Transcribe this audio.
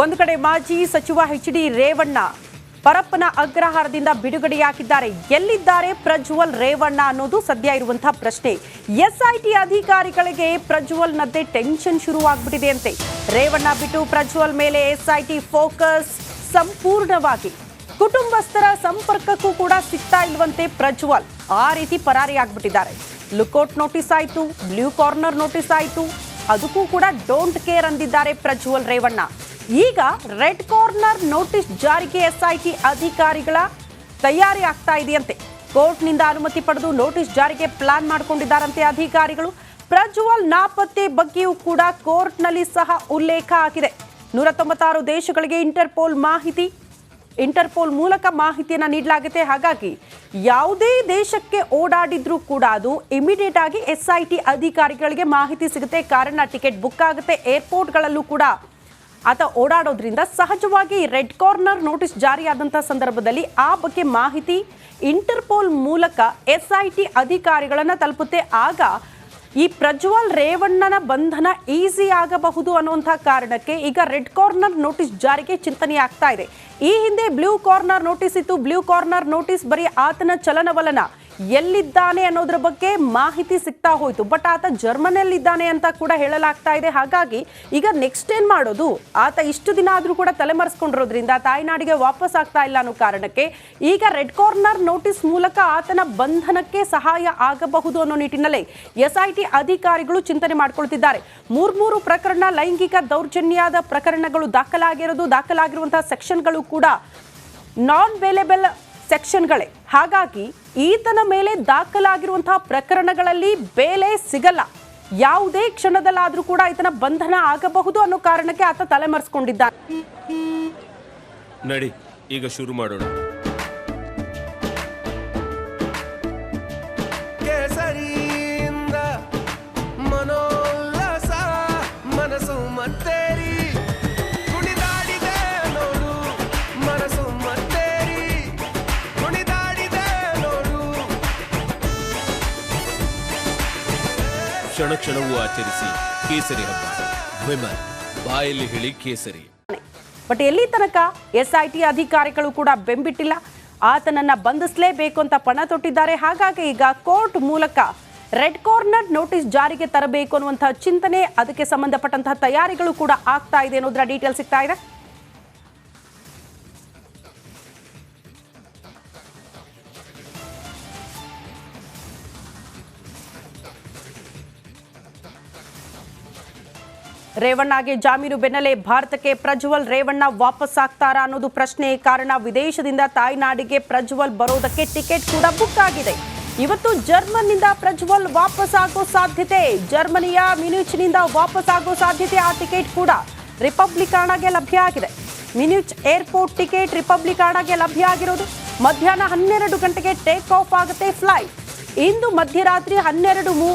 ಒಂದು ಕಡೆ ಮಾಜಿ ಸಚಿವ ಎಚ್.ಡಿ. ರೇವಣ್ಣ ಪರಪ್ಪನ ಅಗ್ರಹಾರದಿಂದ ಬಿಡುಗಡೆಯಾಗಿದ್ದಾರೆ. ಎಲ್ಲಿದ್ದಾರೆ ಪ್ರಜ್ವಲ್ ರೇವಣ್ಣ ಅನ್ನೋದು ಸದ್ಯ ಇರುವಂತಹ ಪ್ರಶ್ನೆ. ಎಸ್ಐಟಿ ಅಧಿಕಾರಿಗಳಿಗೆ ಪ್ರಜ್ವಲ್ನದ್ದೇ ಟೆನ್ಷನ್ ಶುರುವಾಗ್ಬಿಟ್ಟಿದೆ ಅಂತೆ. ರೇವಣ್ಣ ಬಿಟ್ಟು ಪ್ರಜ್ವಲ್ ಮೇಲೆ ಎಸ್ಐಟಿ ಫೋಕಸ್ ಸಂಪೂರ್ಣವಾಗಿ. ಕುಟುಂಬಸ್ಥರ ಸಂಪರ್ಕಕ್ಕೂ ಕೂಡ ಸಿಗ್ತಾ ಇಲ್ವಂತೆ ಪ್ರಜ್ವಲ್. ಆ ರೀತಿ ಪರಾರಿಯಾಗ್ಬಿಟ್ಟಿದ್ದಾರೆ. ಲುಕೌಟ್ ನೋಟಿಸ್ ಆಯ್ತು, ಬ್ಲೂ ಕಾರ್ನರ್ ನೋಟಿಸ್ ಆಯ್ತು, ಅದಕ್ಕೂ ಕೂಡ ಡೋಂಟ್ ಕೇರ್ ಅಂದಿದ್ದಾರೆ ಪ್ರಜ್ವಲ್ ರೇವಣ್ಣ. ಈಗ ರೆಡ್ ಕಾರ್ನರ್ ನೋಟಿಸ್ ಜಾರಿಗೆ ಎಸ್ಐಟಿ ಅಧಿಕಾರಿಗಳ ತಯಾರಿ ಆಗ್ತಾ ಇದೆಯಂತೆ. ಕೋರ್ಟ್ನಿಂದ ಅನುಮತಿ ಪಡೆದು ನೋಟಿಸ್ ಜಾರಿಗೆ ಪ್ಲಾನ್ ಮಾಡಿಕೊಂಡಿದ್ದಾರಂತೆ ಅಧಿಕಾರಿಗಳು. ಪ್ರಜ್ವಲ್ ನಾಪತ್ತೆ ಬಗ್ಗೆಯೂ ಕೂಡ ಕೋರ್ಟ್ನಲ್ಲಿ ಸಹ ಉಲ್ಲೇಖ ಆಗಿದೆ. 196 ದೇಶಗಳಿಗೆ ಇಂಟರ್ಪೋಲ್ ಮೂಲಕ ಮಾಹಿತಿಯನ್ನು ನೀಡಲಾಗಿದೆ. ಹಾಗಾಗಿ ಯಾವುದೇ ದೇಶಕ್ಕೆ ಓಡಾಡಿದ್ರೂ ಕೂಡ ಅದು ಇಮಿಡಿಯೇಟ್ ಆಗಿ ಎಸ್ಐಟಿ ಅಧಿಕಾರಿಗಳಿಗೆ ಮಾಹಿತಿ ಸಿಗುತ್ತೆ. ಕಾರಣ ಟಿಕೆಟ್ ಬುಕ್ ಆಗುತ್ತೆ. ಏರ್ಪೋರ್ಟ್ಗಳಲ್ಲೂ ಕೂಡ ಆತ ಓಡಾಡೋದ್ರಿಂದ ಸಹಜವಾಗಿ ರೆಡ್ ಕಾರ್ನರ್ ನೋಟಿಸ್ ಜಾರಿಯಾದಂತಹ ಸಂದರ್ಭದಲ್ಲಿ ಆ ಬಗ್ಗೆ ಮಾಹಿತಿ ಇಂಟರ್ಪೋಲ್ ಮೂಲಕ ಎಸ್ಐಟಿ ಅಧಿಕಾರಿಗಳನ್ನ ತಲುಪುತ್ತೆ. ಆಗ ಈ ಪ್ರಜ್ವಲ್ ರೇವಣ್ಣನ ಬಂಧನ ಈಸಿ ಆಗಬಹುದು ಅನ್ನುವಂತಹ ಕಾರಣಕ್ಕೆ ಈಗ ರೆಡ್ ಕಾರ್ನರ್ ನೋಟಿಸ್ ಜಾರಿಗೆ ಚಿಂತನೆ ಆಗ್ತಾ ಇದೆ. ಈ ಹಿಂದೆ ಬ್ಲೂ ಕಾರ್ನರ್ ನೋಟಿಸ್ ಇತ್ತು. ಬ್ಲೂ ಕಾರ್ನರ್ ನೋಟಿಸ್ ಬರೀ ಆತನ ಚಲನವಲನ, ಎಲ್ಲಿದ್ದಾನೆ ಅನ್ನೋದ್ರ ಬಗ್ಗೆ ಮಾಹಿತಿ ಸಿಗ್ತಾ ಹೋಯ್ತು. ಬಟ್ ಆತ ಜರ್ಮನಿಯಲ್ಲಿದ್ದಾನೆ ಅಂತ ಕೂಡ ಹೇಳಲಾಗ್ತಾ ಇದೆ. ಹಾಗಾಗಿ ಈಗ ನೆಕ್ಸ್ಟ್ ಏನ್ ಮಾಡೋದು? ಆತ ಇಷ್ಟು ದಿನ ಆದ್ರೂ ಕೂಡ ತಲೆಮರೆಸ್ಕೊಂಡಿರೋದ್ರಿಂದ ತಾಯ್ನಾಡಿಗೆ ವಾಪಸ್ ಆಗ್ತಾ ಇಲ್ಲ ಅನ್ನೋ ಕಾರಣಕ್ಕೆ ಈಗ ರೆಡ್ ಕಾರ್ನರ್ ನೋಟಿಸ್ ಮೂಲಕ ಆತನ ಬಂಧನಕ್ಕೆ ಸಹಾಯ ಆಗಬಹುದು ಅನ್ನೋ ನಿಟ್ಟಿನಲ್ಲಿ ಎಸ್ಐಟಿ ಅಧಿಕಾರಿಗಳು ಚಿಂತನೆ ಮಾಡ್ಕೊಳ್ತಿದ್ದಾರೆ. ಮೂರು ಪ್ರಕರಣ ಲೈಂಗಿಕ ದೌರ್ಜನ್ಯದ ಪ್ರಕರಣಗಳು ದಾಖಲಾಗಿರುವಂತಹ ಸೆಕ್ಷನ್ಗಳು ಕೂಡ ನಾನ್ ವೇಲೇಬಲ್ ಸೆಕ್ಷನ್ಗಳೇ. ಹಾಗಾಗಿ ಈತನ ಮೇಲೆ ದಾಖಲಾಗಿರುವಂತಹ ಪ್ರಕರಣಗಳಲ್ಲಿ ಬೇಲೆ ಸಿಗಲ್ಲ. ಯಾವುದೇ ಕ್ಷಣದಲ್ಲಾದ್ರೂ ಕೂಡ ಈತನ ಬಂಧನ ಆಗಬಹುದು ಅನ್ನೋ ಕಾರಣಕ್ಕೆ ಆತ ತಲೆಮರೆಸ್ಕೊಂಡಿದ್ದಾನೆ. ನಡಿ ಈಗ ಶುರು ಮಾಡೋಣ. ಕೇಸರಿಯಿಂದ ಮನೋಲ್ಲಾಸ ಮನಸ್ಸು ಮತ್ತೇರಿ ಕುಣಿದಾಡಿದೆ ನೋಡು, ಮನಸ್ಸು ಮತ್ತೇರಿ ಕುಣಿದಾಡಿದೆ ನೋಡು. ಕ್ಷಣ ಕ್ಷಣವೂ ಆಚರಿಸಿ ಕೇಸರಿ ಹಬ್ಬ. ವಿಮಲ್ ಬಾಯಲ್ಲಿ ಹೇಳಿ ಕೇಸರಿ. ಬಟ್ ಎಲ್ಲಿ ತನಕ ಎಸ್ಐಟಿ ಅಧಿಕಾರಿಗಳು ಕೂಡ ಬೆಂಬಿಟ್ಟಿಲ್ಲ. ಆತನನ್ನ ಬಂಧಿಸಲೇಬೇಕು ಅಂತ ಪಣ ತೊಟ್ಟಿದ್ದಾರೆ. ಹಾಗಾಗಿ ಈಗ ಕೋರ್ಟ್ ಮೂಲಕ ರೆಡ್ ಕಾರ್ನರ್ ನೋಟಿಸ್ ಜಾರಿಗೆ ತರಬೇಕು ಅನ್ನುವಂತಹ ಚಿಂತನೆ, ಅದಕ್ಕೆ ಸಂಬಂಧಪಟ್ಟಂತಹ ತಯಾರಿಗಳು ಕೂಡ ಆಗ್ತಾ ಇದೆ ಅನ್ನೋದರ ಡೀಟೇಲ್ ಸಿಗ್ತಾ ಇದೆ. ರೇವಣ್ಣಗೆ ಜಾಮೀನು ಬೆನ್ನಲ್ಲೇ ಭಾರತಕ್ಕೆ ಪ್ರಜ್ವಲ್ ರೇವಣ್ಣ ವಾಪಸ್ ಆಗ್ತಾರಾ ಅನ್ನೋದು ಪ್ರಶ್ನೆ. ಕಾರಣ ವಿದೇಶದಿಂದ ತಾಯ್ನಾಡಿಗೆ ಪ್ರಜ್ವಲ್ ಬರೋದಕ್ಕೆ ಟಿಕೆಟ್ ಕೂಡ ಬುಕ್ ಆಗಿದೆ. ಇವತ್ತು ಜರ್ಮನ್ನಿಂದ ಪ್ರಜ್ವಲ್ ವಾಪಸ್ ಆಗೋ ಸಾಧ್ಯತೆ, ಜರ್ಮನಿಯ ಮ್ಯೂನಿಚ್ನಿಂದ ವಾಪಸ್ ಆಗೋ ಸಾಧ್ಯತೆ. ಆ ಟಿಕೆಟ್ ಕೂಡ ರಿಪಬ್ಲಿಕಾನಾಗೆ ಲಭ್ಯ ಆಗಿದೆ. ಮ್ಯೂನಿಚ್ ಏರ್ಪೋರ್ಟ್ ಟಿಕೆಟ್ ರಿಪಬ್ಲಿಕಾನಾಗೆ ಲಭ್ಯ ಆಗಿರೋದು. ಮಧ್ಯಾಹ್ನ 12 ಗಂಟೆಗೆ ಟೇಕ್ ಆಫ್ ಆಗುತ್ತೆ ಫ್ಲೈಟ್. ಇಂದು ಮಧ್ಯರಾತ್ರಿ 12:30